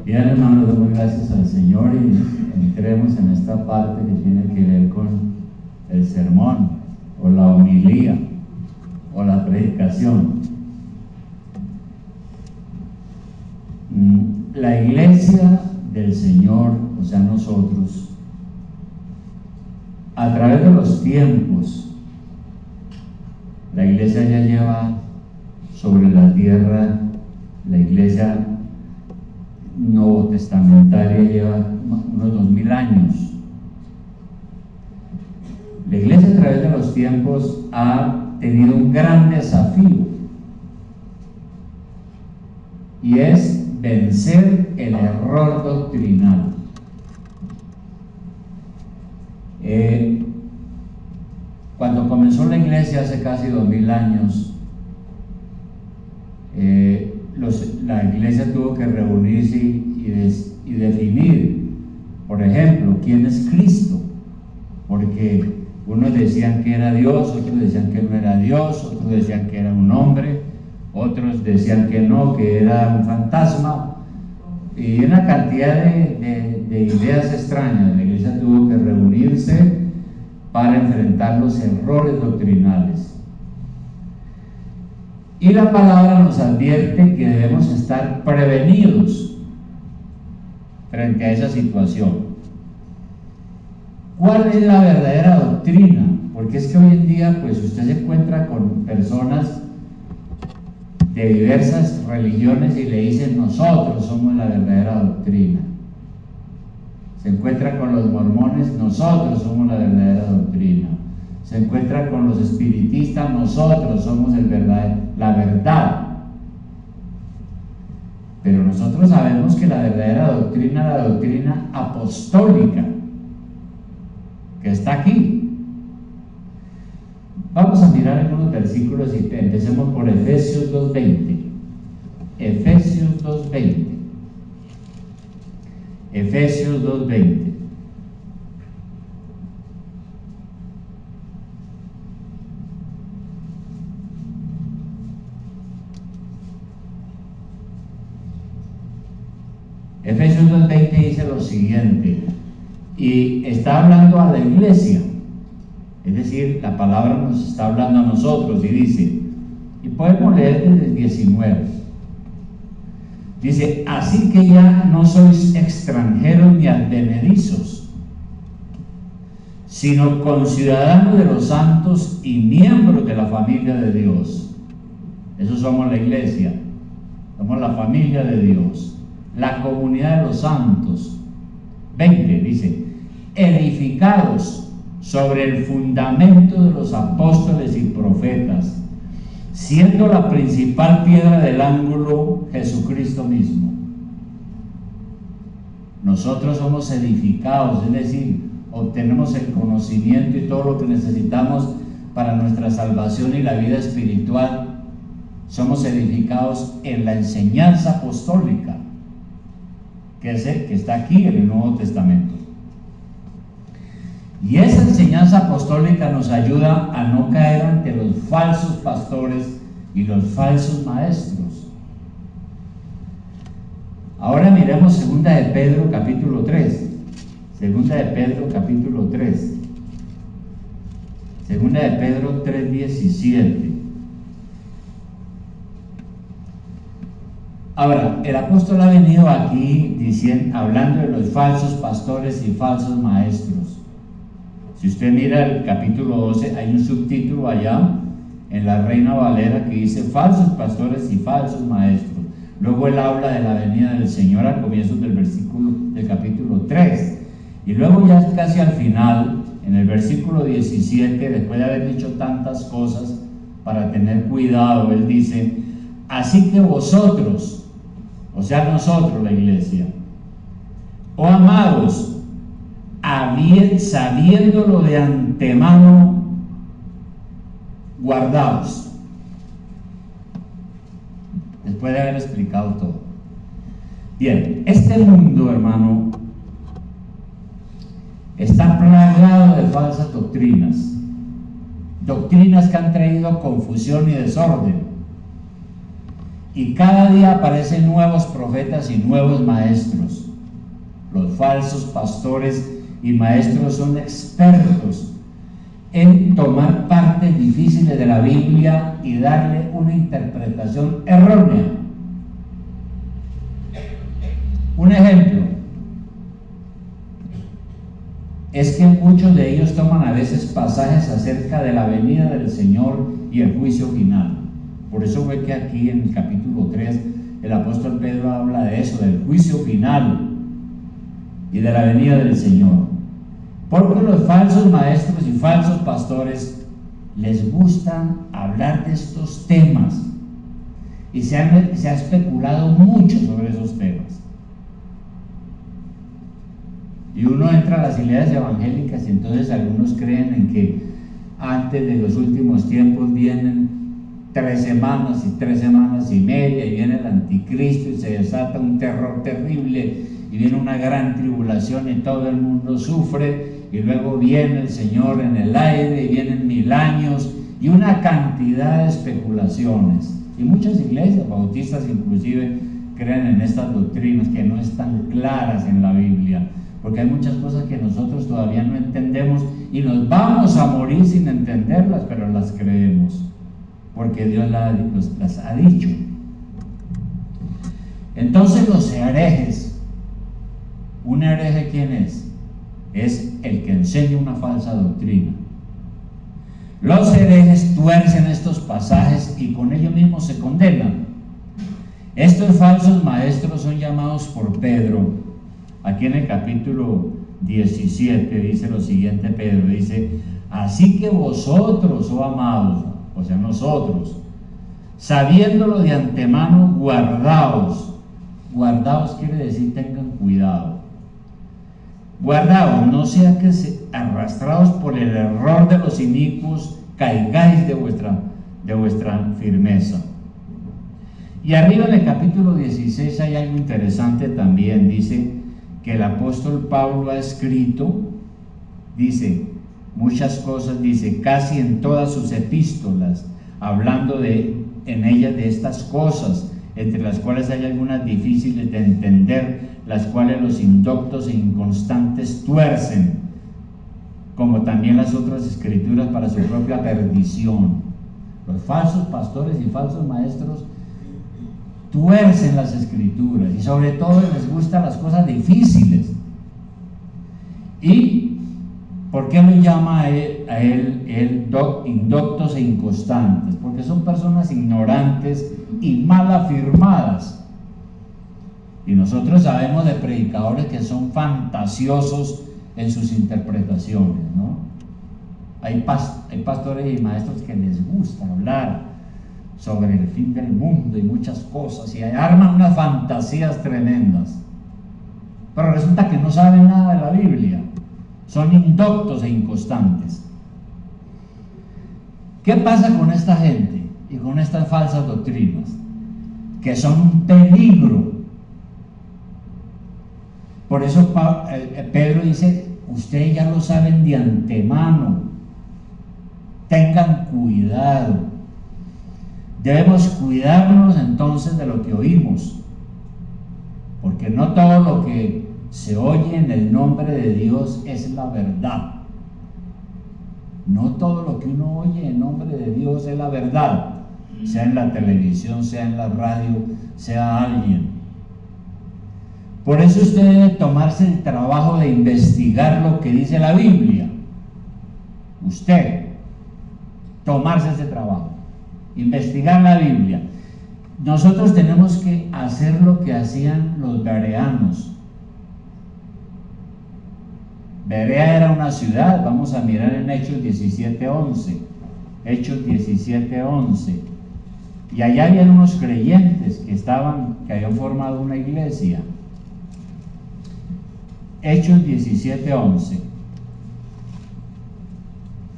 Bien, hermanos, damos gracias al Señor y entremos en esta parte que tiene que ver con el sermón o la homilía o la predicación. La iglesia del Señor, o sea nosotros, a través de los tiempos, la iglesia ya lleva sobre la tierra, la iglesia nuevo testamentaria lleva unos 2000 años. La iglesia a través de los tiempos ha tenido un gran desafío y es vencer el error doctrinal. Cuando comenzó la iglesia hace casi 2000 años, la iglesia tuvo que reunirse y definir, por ejemplo, quién es Cristo, porque unos decían que era Dios, otros decían que no era Dios, otros decían que era un hombre, otros decían que no, que era un fantasma, y una cantidad de ideas extrañas. La iglesia tuvo que reunirse para enfrentar los errores doctrinales. Y la palabra nos advierte que debemos estar prevenidos frente a esa situación. ¿Cuál es la verdadera doctrina? Porque es que hoy en día, pues usted se encuentra con personas de diversas religiones y le dicen: nosotros somos la verdadera doctrina. Se encuentra con los mormones: nosotros somos la verdadera doctrina. Se encuentra con los espiritistas: nosotros somos la verdad. Pero nosotros sabemos que la verdadera doctrina es la doctrina apostólica, que está aquí. Vamos a mirar algunos versículos y empecemos por Efesios 2:20. Efesios 2:20. Efesios 2:20. Efesios 2:20 dice lo siguiente, y está hablando a la iglesia, es decir, la palabra nos está hablando a nosotros, y dice, y podemos leer desde el 19, dice: así que ya no sois extranjeros ni advenedizos, sino conciudadanos de los santos y miembros de la familia de Dios. Eso somos la iglesia, somos la familia de Dios, la comunidad de los santos. 20 dice: edificados sobre el fundamento de los apóstoles y profetas, siendo la principal piedra del ángulo Jesucristo mismo. Nosotros somos edificados, es decir, obtenemos el conocimiento y todo lo que necesitamos para nuestra salvación y la vida espiritual. Somos edificados en la enseñanza apostólica, que está aquí en el Nuevo Testamento. Y esa enseñanza apostólica nos ayuda a no caer ante los falsos pastores y los falsos maestros. Ahora miremos 2 de Pedro capítulo 3. 2 de Pedro capítulo 3. 2 de Pedro 3:17. Ahora, el apóstol ha venido aquí hablando de los falsos pastores y falsos maestros. Si usted mira el capítulo 12, hay un subtítulo allá en la Reina Valera que dice: falsos pastores y falsos maestros. Luego él habla de la venida del Señor al comienzo del capítulo 3. Y luego ya casi al final, en el versículo 17, después de haber dicho tantas cosas para tener cuidado, él dice: así que vosotros, o sea nosotros, la iglesia, oh amados, sabiéndolo de antemano, guardaos. Después de haber explicado todo. Bien, este mundo, hermano, está plagado de falsas doctrinas. doctrinas que han traído confusión y desorden. Y cada día aparecen nuevos profetas y nuevos maestros. Los falsos pastores y maestros son expertos en tomar partes difíciles de la Biblia y darle una interpretación errónea. Un ejemplo es que muchos de ellos toman a veces pasajes acerca de la venida del Señor y el juicio final. Por eso fue que aquí en el capítulo 3 el apóstol Pedro habla de eso, del juicio final y de la venida del Señor. Porque los falsos maestros y falsos pastores les gustan hablar de estos temas y se ha especulado mucho sobre esos temas. Y uno entra a las iglesias evangélicas y entonces algunos creen en que antes de los últimos tiempos vienen 3 semanas y 3 semanas y media y viene el anticristo y se desata un terror terrible y viene una gran tribulación y todo el mundo sufre y luego viene el Señor en el aire y vienen 1000 años y una cantidad de especulaciones. Y muchas iglesias bautistas inclusive creen en estas doctrinas que no están claras en la Biblia, porque hay muchas cosas que nosotros todavía no entendemos y nos vamos a morir sin entenderlas, pero las creemos, porque Dios las ha dicho. Entonces los herejes, ¿un hereje quién es? Es el que enseña una falsa doctrina. Los herejes tuercen estos pasajes y con ellos mismos se condenan. Estos falsos maestros son llamados por Pedro. Aquí en el capítulo 17 dice lo siguiente, Pedro dice: así que vosotros, oh amados, o sea nosotros, sabiéndolo de antemano, guardaos. Guardaos quiere decir tengan cuidado. Guardaos, no sea que arrastrados por el error de los inicuos caigáis de vuestra firmeza. Y arriba en el capítulo 16 hay algo interesante también. Dice que el apóstol Pablo ha escrito, dice muchas cosas, dice casi en todas sus epístolas, hablando en ellas de estas cosas, entre las cuales hay algunas difíciles de entender, las cuales los indoctos e inconstantes tuercen, como también las otras escrituras para su propia perdición. Los falsos pastores y falsos maestros tuercen las escrituras y sobre todo les gustan las cosas difíciles. ¿Y por qué lo llama a él indoctos e inconstantes? Porque son personas ignorantes y mal afirmadas. Y nosotros sabemos de predicadores que son fantasiosos en sus interpretaciones, ¿no? Hay pastores y maestros que les gusta hablar sobre el fin del mundo y muchas cosas y arman unas fantasías tremendas, pero resulta que no saben nada de la Biblia, son indoctos e inconstantes. ¿Qué pasa con esta gente y con estas falsas doctrinas? Que son un peligro. Por eso Pedro dice: ustedes ya lo saben de antemano, tengan cuidado. Debemos cuidarnos entonces de lo que oímos, porque no todo lo que se oye en el nombre de Dios es la verdad. No todo lo que uno oye en nombre de Dios es la verdad, sea en la televisión, sea en la radio, sea alguien. Por eso usted debe tomarse el trabajo de investigar lo que dice la Biblia. Usted, tomarse ese trabajo. Investigar la Biblia. Nosotros tenemos que hacer lo que hacían los bereanos. Berea era una ciudad, vamos a mirar en Hechos 17:11. Hechos 17:11. Y allá habían unos creyentes que habían formado una iglesia. Hechos 17:11.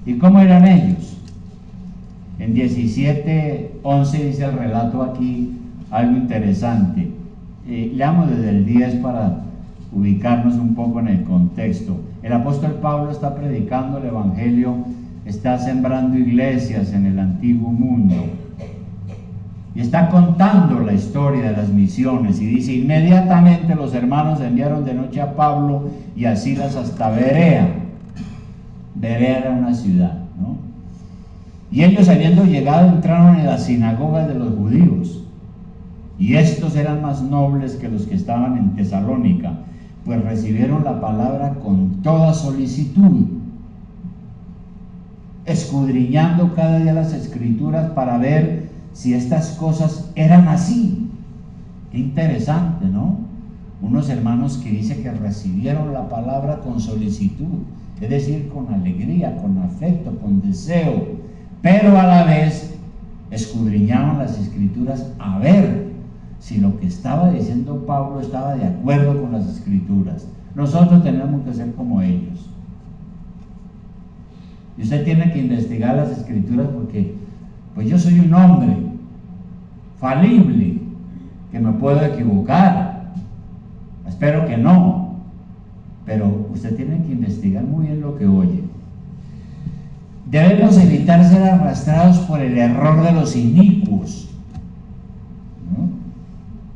¿Y cómo eran ellos? En 17:11 dice el relato aquí algo interesante. Leamos desde el 10 para ubicarnos un poco en el contexto. El apóstol Pablo está predicando el evangelio está sembrando iglesias en el antiguo mundo. Y está contando la historia de las misiones y dice: inmediatamente los hermanos enviaron de noche a Pablo y a Silas hasta Berea. Berea era una ciudad, ¿no? Y ellos, habiendo llegado, entraron en las sinagogas de los judíos. Y estos eran más nobles que los que estaban en Tesalónica, pues recibieron la palabra con toda solicitud, escudriñando cada día las escrituras para ver si estas cosas eran así. Qué interesante, ¿no? Unos hermanos que dice que recibieron la palabra con solicitud, es decir, con alegría, con afecto, con deseo, pero a la vez escudriñaban las escrituras a ver si lo que estaba diciendo Pablo estaba de acuerdo con las escrituras. Nosotros tenemos que ser como ellos. Y usted tiene que investigar las escrituras porque, pues yo soy un hombre falible, que me puedo equivocar. Espero que no. Pero usted tiene que investigar muy bien lo que oye. Debemos evitar ser arrastrados por el error de los inicuos, ¿no?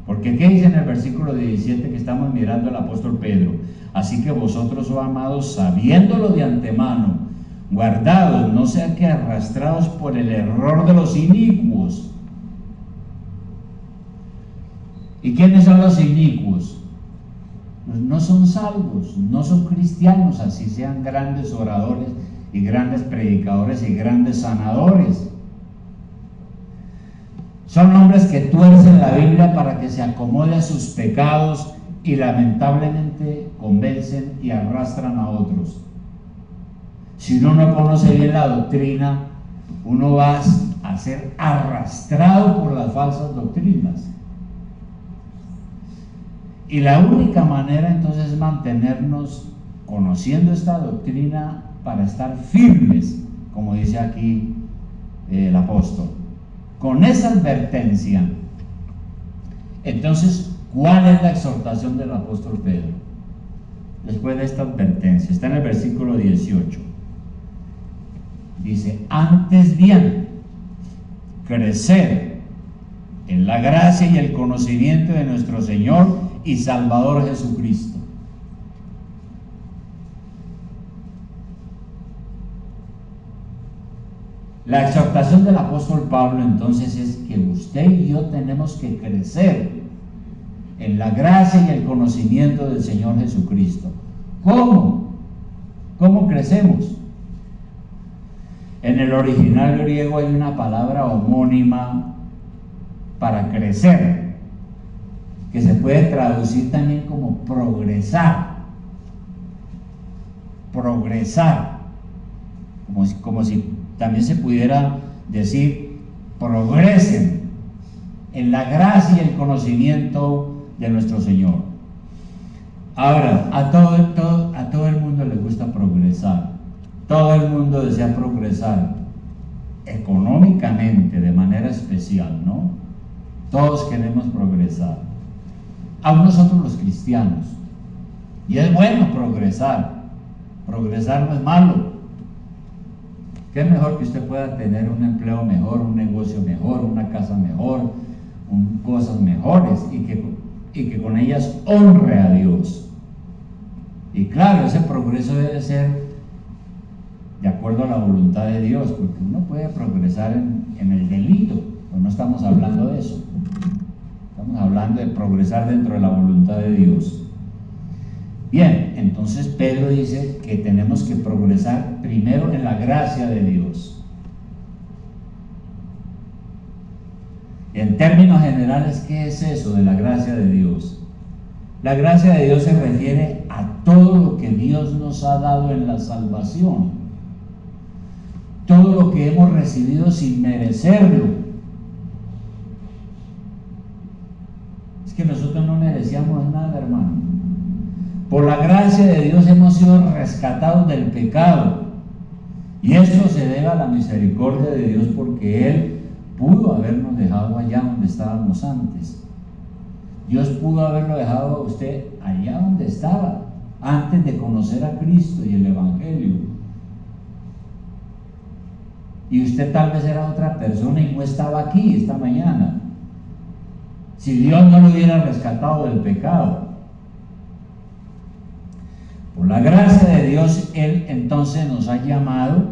Porque ¿qué dice en el versículo 17 que estamos mirando el apóstol Pedro? Así que vosotros, oh amados, sabiéndolo de antemano, guardados, no sea que arrastrados por el error de los inicuos. ¿Y quiénes son los inicuos? Pues no son salvos, no son cristianos, así sean grandes oradores y grandes predicadores y grandes sanadores. Son hombres que tuercen la Biblia para que se acomode a sus pecados y lamentablemente convencen y arrastran a otros. Si uno no conoce bien la doctrina, uno va a ser arrastrado por las falsas doctrinas. Y la única manera entonces es mantenernos conociendo esta doctrina para estar firmes, como dice aquí el apóstol. Con esa advertencia, entonces, ¿cuál es la exhortación del apóstol Pedro? Después de esta advertencia, está en el versículo 18. Dice: antes bien, crecer en la gracia y el conocimiento de nuestro Señor y Salvador Jesucristo. La exhortación del apóstol Pablo entonces es que usted y yo tenemos que crecer en la gracia y el conocimiento del Señor Jesucristo. ¿Cómo? ¿Cómo crecemos? En el original griego hay una palabra homónima para crecer, que se puede traducir también como progresar. Progresar. Como si también se pudiera decir: progresen en la gracia y el conocimiento de nuestro Señor. Ahora, a todo el mundo le gusta progresar. Todo el mundo desea progresar económicamente, de manera especial, ¿no? Todos queremos progresar. Aún nosotros los cristianos. Y es bueno progresar. Progresar no es malo. ¿Qué es mejor que usted pueda tener un empleo mejor, un negocio mejor, una casa mejor, cosas mejores y que con ellas honre a Dios? Y claro, ese progreso debe ser de acuerdo a la voluntad de Dios, porque uno puede progresar en el delito, pero no estamos hablando de eso. Estamos hablando de progresar dentro de la voluntad de Dios. Bien, entonces Pedro dice que tenemos que progresar primero en la gracia de Dios. En términos generales, ¿qué es eso de la gracia de Dios? La gracia de Dios se refiere a todo lo que Dios nos ha dado en la salvación, todo lo que hemos recibido sin merecerlo. Es que nosotros no merecíamos nada, hermano. Por la gracia de Dios hemos sido rescatados del pecado, y esto se debe a la misericordia de Dios, porque Él pudo habernos dejado allá donde estábamos antes. Dios pudo haberlo dejado a usted allá donde estaba antes de conocer a Cristo y el Evangelio. y usted tal vez era otra persona y no estaba aquí esta mañana, si Dios no lo hubiera rescatado del pecado. Por la gracia de Dios, Él entonces nos ha llamado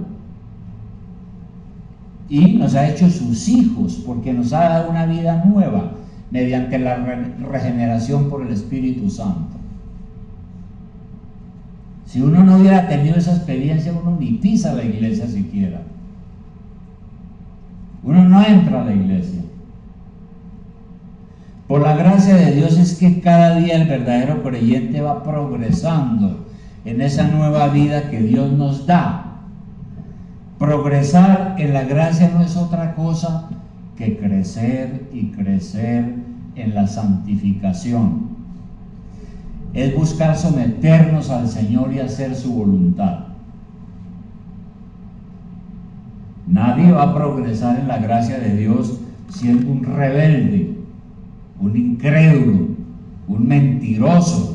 y nos ha hecho sus hijos, porque nos ha dado una vida nueva mediante la regeneración por el Espíritu Santo. Si uno no hubiera tenido esa experiencia, uno ni pisa la iglesia siquiera. Uno no entra a la iglesia. Por la gracia de Dios es que cada día el verdadero creyente va progresando en esa nueva vida que Dios nos da. Progresar en la gracia no es otra cosa que crecer y crecer en la santificación. Es buscar someternos al Señor y hacer su voluntad. Nadie va a progresar en la gracia de Dios siendo un rebelde, un incrédulo, un mentiroso.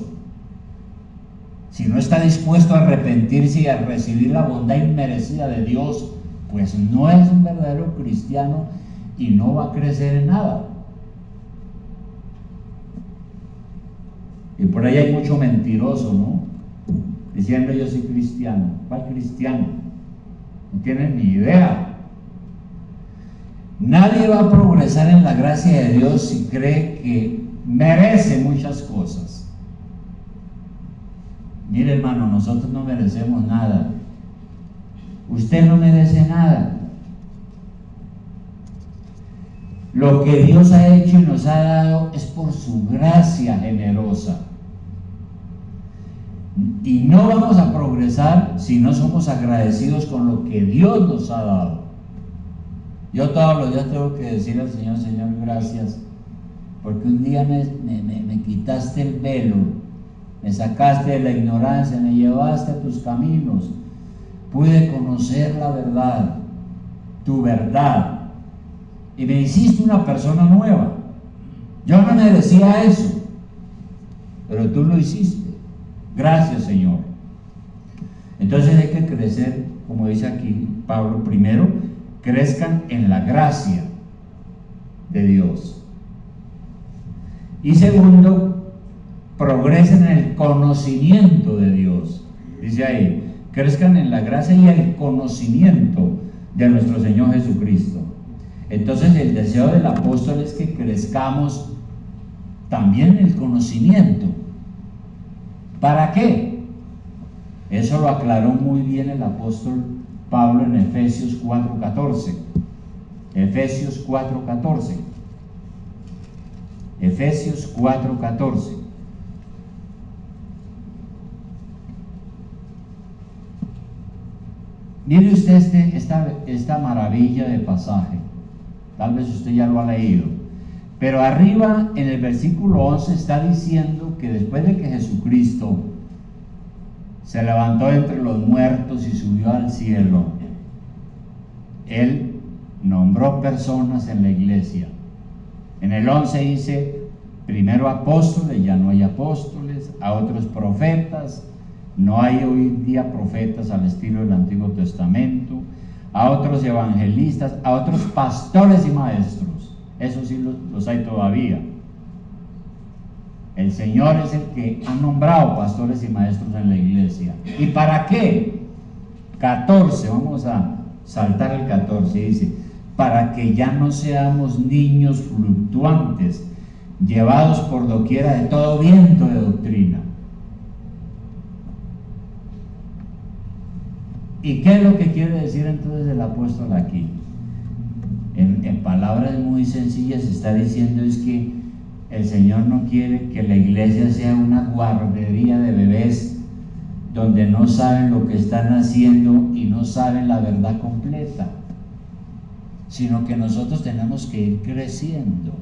Si no está dispuesto a arrepentirse y a recibir la bondad inmerecida de Dios, pues no es un verdadero cristiano y no va a crecer en nada. Y por ahí hay mucho mentiroso, ¿no? Diciendo yo soy cristiano. ¿Cuál cristiano? No tienen ni idea. Nadie va a progresar en la gracia de Dios si cree que merece muchas cosas. Mire, hermano, nosotros no merecemos nada. Usted no merece nada. Lo que Dios ha hecho y nos ha dado es por su gracia generosa. Y no vamos a progresar si no somos agradecidos con lo que Dios nos ha dado. Yo todos los días tengo que decirle al Señor: Señor, gracias, porque un día me quitaste el velo, me sacaste de la ignorancia, me llevaste a tus caminos, pude conocer la verdad, tu verdad, y me hiciste una persona nueva. Yo no merecía eso, pero tú lo hiciste. Gracias, Señor. Entonces hay que crecer, como dice aquí Pablo. Primero, crezcan en la gracia de Dios. Y segundo, progresen en el conocimiento de Dios. Dice ahí, crezcan en la gracia y el conocimiento de nuestro Señor Jesucristo. Entonces el deseo del apóstol es que crezcamos también en el conocimiento. ¿Para qué? Eso lo aclaró muy bien el apóstol Pablo en Efesios 4:14. Efesios 4:14. Efesios 4:14. Mire usted esta maravilla de pasaje. Tal vez usted ya lo ha leído. Pero arriba en el versículo 11 está diciendo que después de que Jesucristo se levantó entre los muertos y subió al cielo, Él nombró personas en la iglesia. En el 11 dice, primero apóstoles, ya no hay apóstoles, a otros profetas, no hay hoy en día profetas al estilo del Antiguo Testamento, a otros evangelistas, a otros pastores y maestros. Eso sí los hay todavía. El Señor es el que ha nombrado pastores y maestros en la iglesia. ¿Y para qué? 14, vamos a saltar el 14, dice, para que ya no seamos niños fluctuantes, llevados por doquiera de todo viento de doctrina. ¿Y qué es lo que quiere decir entonces el apóstol aquí? En palabras muy sencillas está diciendo es que el Señor no quiere que la iglesia sea una guardería de bebés donde no saben lo que están haciendo y no saben la verdad completa, sino que nosotros tenemos que ir creciendo.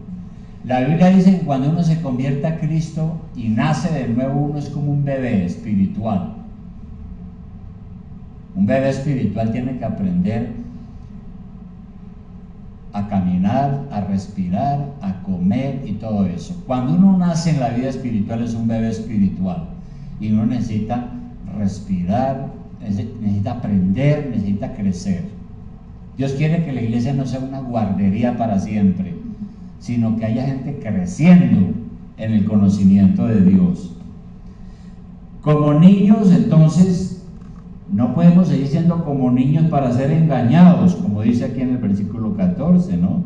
La Biblia dice que cuando uno se convierte a Cristo y nace de nuevo, uno es como un bebé espiritual. Un bebé espiritual tiene que aprender a caminar, a respirar, a comer y todo eso. Cuando uno nace en la vida espiritual es un bebé espiritual y uno necesita respirar, necesita aprender, necesita crecer. Dios quiere que la iglesia no sea una guardería para siempre, sino que haya gente creciendo en el conocimiento de Dios. Como niños, entonces, no podemos seguir siendo como niños para ser engañados, como dice aquí en el versículo 14, ¿no?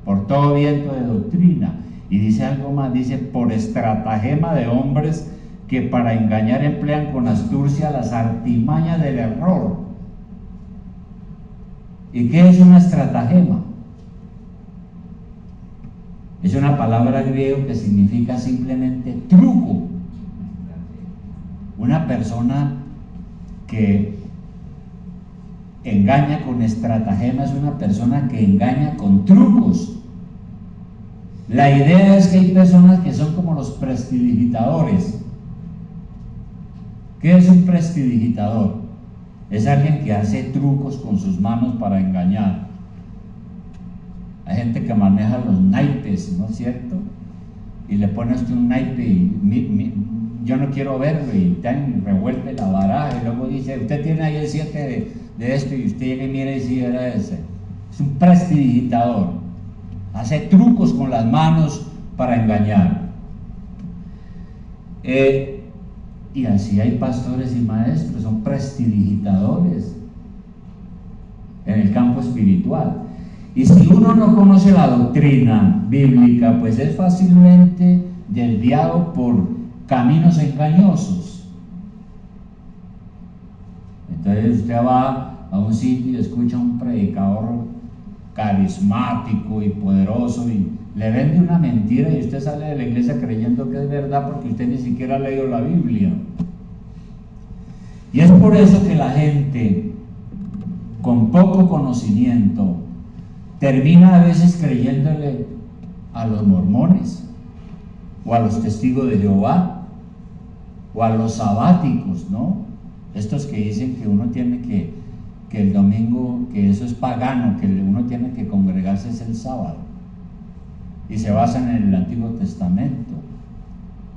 Por todo viento de doctrina. Y dice algo más, dice, por estratagema de hombres que para engañar emplean con astucia las artimañas del error. ¿Y qué es una estratagema? Es una palabra griega que significa simplemente truco. Una persona que engaña con estratagema es una persona que engaña con trucos. La idea es que hay personas que son como los prestidigitadores. ¿Qué es un prestidigitador? Es alguien que hace trucos con sus manos para engañar. Hay gente que maneja los naipes, ¿no es cierto? Y le pone usted un naipe y yo no quiero verlo, y revuelve la baraja y luego dice, usted tiene ahí el 7 de esto, y usted llega y mira y dice, era ese. Es un prestidigitador. Hace trucos con las manos para engañar. Y así hay pastores y maestros, son prestidigitadores en el campo espiritual. Y si uno no conoce la doctrina bíblica, pues es fácilmente desviado por caminos engañosos. Entonces usted va a un sitio y escucha a un predicador carismático y poderoso y le vende una mentira, y usted sale de la iglesia creyendo que es verdad porque usted ni siquiera ha leído la Biblia. Y es por eso que la gente con poco conocimiento termina a veces creyéndole a los mormones, o a los testigos de Jehová, o a los sabáticos, ¿no? Estos que dicen que uno tiene que el domingo, que eso es pagano, que uno tiene que congregarse es el sábado, y se basan en el Antiguo Testamento,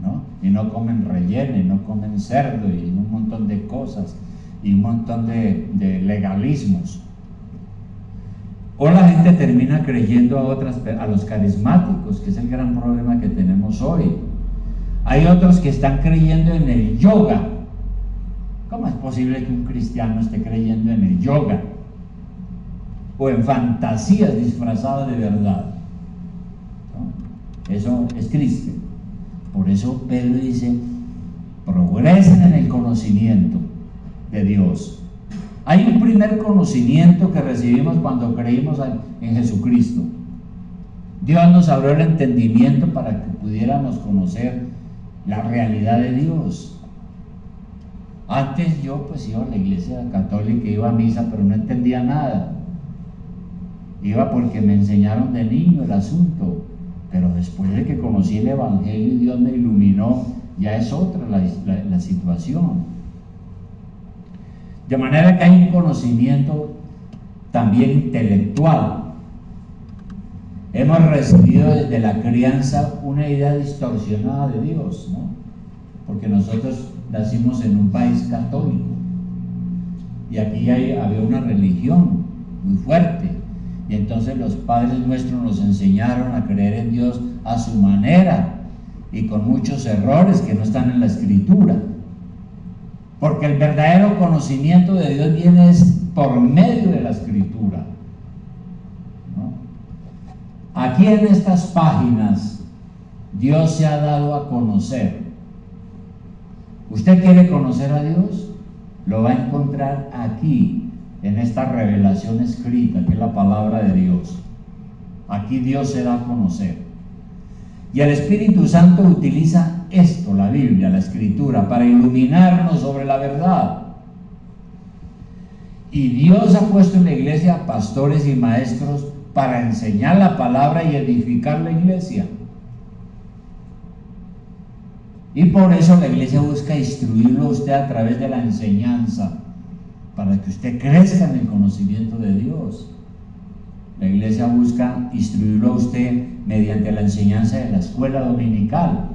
¿no? Y no comen relleno, y no comen cerdo, y un montón de cosas, y un montón de legalismos. O la gente termina creyendo a los carismáticos, que es el gran problema que tenemos hoy. Hay otros que están creyendo en el yoga. ¿Cómo es posible que un cristiano esté creyendo en el yoga? O en fantasías disfrazadas de verdad, ¿no? Eso es triste. Por eso Pedro dice, progresen en el conocimiento de Dios. Hay un primer conocimiento que recibimos cuando creímos en Jesucristo. Dios nos abrió el entendimiento para que pudiéramos conocer la realidad de Dios. Antes yo pues iba a la iglesia católica, iba a misa, pero no entendía nada. Iba porque me enseñaron de niño el asunto, pero después de que conocí el Evangelio y Dios me iluminó, ya es otra la situación. De manera que hay un conocimiento también intelectual. Hemos recibido desde la crianza una idea distorsionada de Dios, ¿no? Porque nosotros nacimos en un país católico y aquí había una religión muy fuerte, y entonces los padres nuestros nos enseñaron a creer en Dios a su manera y con muchos errores que no están en la Escritura. Porque el verdadero conocimiento de Dios viene por medio de la Escritura, ¿no? Aquí en estas páginas Dios se ha dado a conocer. ¿Usted quiere conocer a Dios? Lo va a encontrar aquí, en esta revelación escrita, que es la palabra de Dios. Aquí Dios se da a conocer. Y el Espíritu Santo utiliza esto, la Biblia, la Escritura, para iluminarnos sobre la verdad. Y Dios ha puesto en la iglesia pastores y maestros para enseñar la palabra y edificar la iglesia. Y por eso la iglesia busca instruirlo a usted a través de la enseñanza, para que usted crezca en el conocimiento de Dios. La iglesia busca instruirlo a usted mediante la enseñanza de la escuela dominical.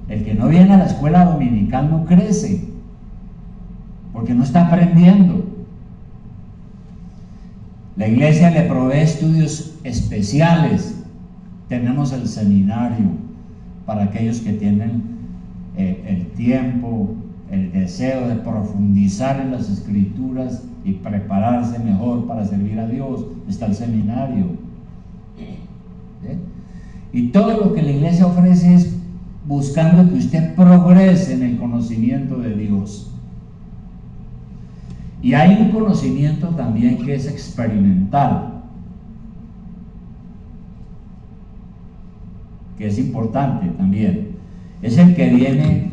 El que no viene a la escuela dominical no crece, porque no está aprendiendo. La iglesia le provee estudios especiales. Tenemos el seminario para aquellos que tienen el tiempo, el deseo de profundizar en las escrituras y prepararse mejor para servir a Dios. Está el seminario. Y todo lo que la iglesia ofrece es buscando que usted progrese en el conocimiento de Dios. Y hay un conocimiento también que es experimental, que es importante también. Es el que viene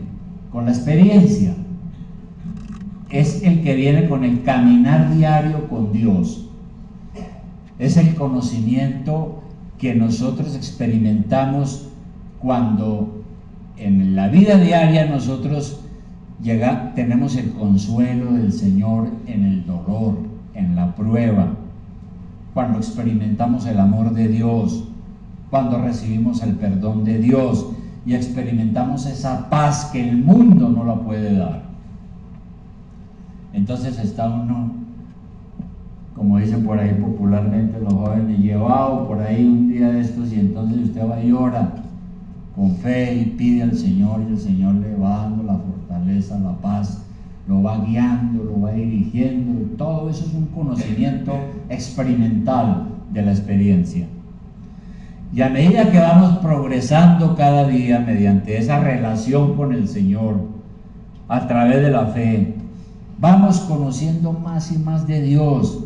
con la experiencia, es el que viene con el caminar diario con Dios, es el conocimiento que nosotros experimentamos cuando en la vida diaria nosotros tenemos el consuelo del Señor en el dolor, en la prueba, cuando experimentamos el amor de Dios, cuando recibimos el perdón de Dios y experimentamos esa paz que el mundo no la puede dar. Entonces está uno, como dicen por ahí popularmente los jóvenes, llevado por ahí un día de estos, y entonces usted va y ora con fe y pide al Señor, y el Señor le va dando la fortaleza, la paz, lo va guiando, lo va dirigiendo. Todo eso es un conocimiento experimental de la experiencia. Y a medida que vamos progresando cada día mediante esa relación con el Señor, a través de la fe, vamos conociendo más y más de Dios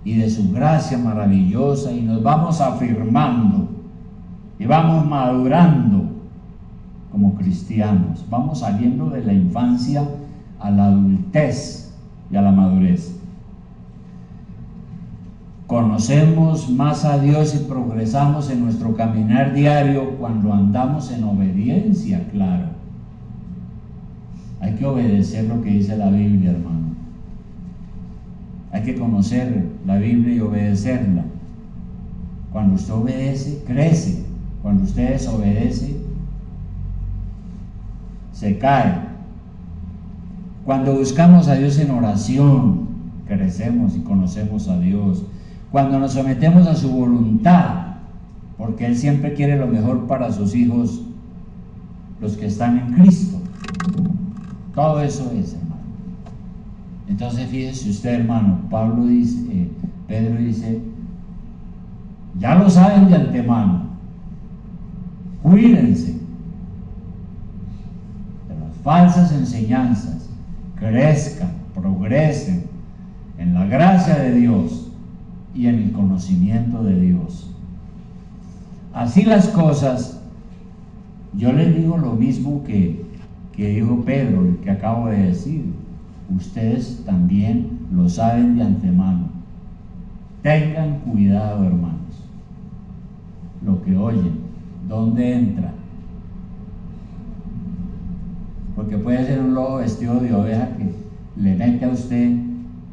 y de su gracia maravillosa, y nos vamos afirmando y vamos madurando como cristianos. Vamos saliendo de la infancia a la adultez y a la madurez. Conocemos más a Dios y progresamos en nuestro caminar diario cuando andamos en obediencia, claro. Hay que obedecer lo que dice la Biblia, hermano. Hay que conocer la Biblia y obedecerla. Cuando usted obedece, crece. Cuando usted desobedece, se cae. Cuando buscamos a Dios en oración, crecemos y conocemos a Dios. Cuando nos sometemos a su voluntad, porque Él siempre quiere lo mejor para sus hijos, los que están en Cristo. Todo eso es, hermano. Entonces fíjese usted, hermano, Pedro dice, ya lo saben de antemano, cuídense de las falsas enseñanzas, crezcan, progresen en la gracia de Dios y en el conocimiento de Dios. Así las cosas, yo les digo lo mismo que dijo Pedro, el que acabo de decir. Ustedes también lo saben de antemano. Tengan cuidado, hermanos, lo que oyen, dónde entra, porque puede ser un lobo vestido de oveja que le mete a usted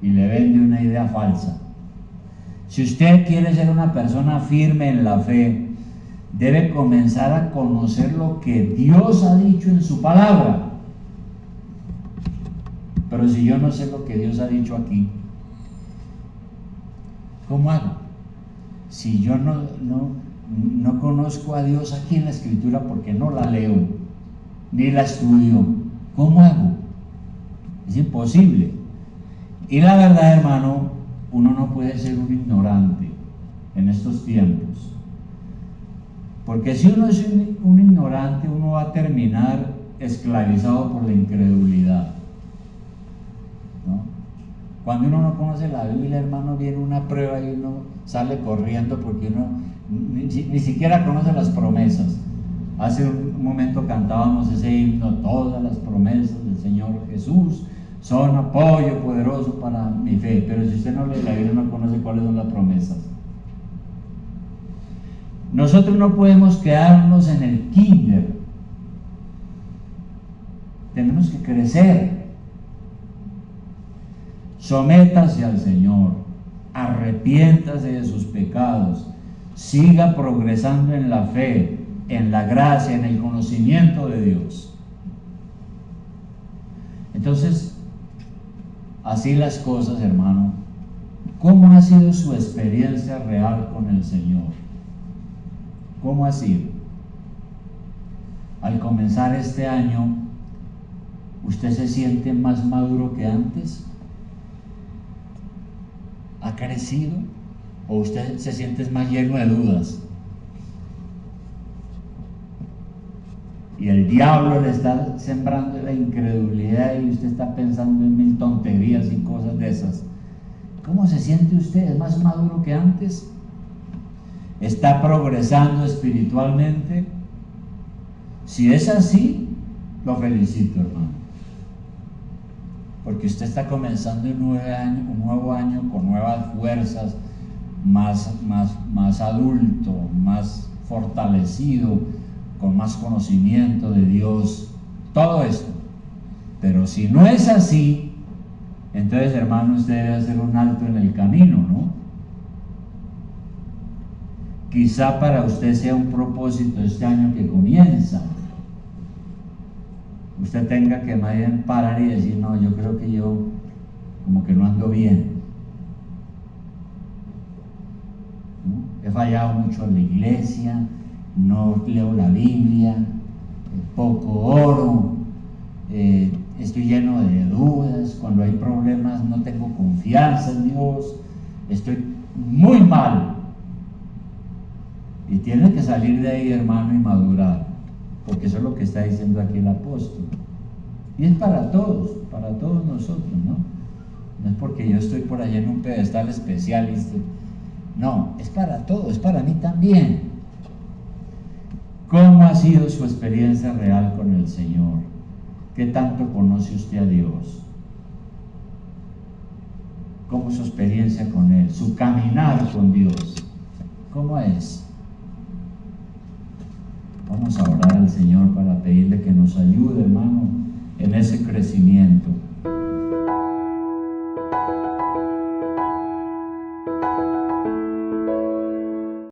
y le vende una idea falsa. Si usted quiere ser una persona firme en la fe, debe comenzar a conocer lo que Dios ha dicho en su palabra. Pero si yo no sé lo que Dios ha dicho aquí, ¿cómo hago? Si yo no conozco a Dios aquí en la Escritura, porque no la leo ni la estudio, ¿cómo hago? Es imposible. Y la verdad, hermano, uno no puede ser un ignorante en estos tiempos, porque si uno es un ignorante, uno va a terminar esclavizado por la incredulidad, ¿no? Cuando uno no conoce la Biblia, hermano, viene una prueba y uno sale corriendo porque uno ni siquiera conoce las promesas. Hace un momento cantábamos ese himno: todas las promesas del Señor Jesús son apoyo poderoso para mi fe. Pero si usted no lee la Biblia, no conoce cuáles son las promesas. Nosotros no podemos quedarnos en el kinder. Tenemos que crecer. Sométase al Señor, arrepiéntase de sus pecados, siga progresando en la fe, en la gracia, en el conocimiento de Dios. Entonces, así las cosas, hermano, ¿Cómo ha sido su experiencia real con el Señor? ¿Cómo ha sido? Al comenzar este año, ¿usted se siente más maduro que antes? ¿Ha crecido? ¿O usted se siente más lleno de dudas? Y el diablo le está sembrando la incredulidad y usted está pensando en mil tonterías y cosas de esas. ¿Cómo se siente usted? ¿Es más maduro que antes? ¿Está progresando espiritualmente? Si es así, lo felicito, hermano. Porque usted está comenzando un nuevo año con nuevas fuerzas, más adulto, más fortalecido, con más conocimiento de Dios, todo esto. Pero si no es así, entonces, hermano, usted debe hacer un alto en el camino, ¿no? Quizá para usted sea un propósito este año que comienza. Usted tenga que más bien parar y decir, no, yo creo que yo como que no ando bien, ¿no? He fallado mucho en la iglesia, no leo la Biblia, poco oro, estoy lleno de dudas, cuando hay problemas no tengo confianza en Dios, estoy muy mal. Y tiene que salir de ahí, hermano, y madurar, porque eso es lo que está diciendo aquí el apóstol. Y es para todos nosotros, ¿no? No es porque yo estoy por allá en un pedestal especial, no, es para todos, es para mí también. ¿Cómo ha sido su experiencia real con el Señor? ¿Qué tanto conoce usted a Dios? ¿Cómo es su experiencia con Él? Su caminar con Dios, ¿cómo es? Vamos a orar al Señor para pedirle que nos ayude, hermano, en ese crecimiento.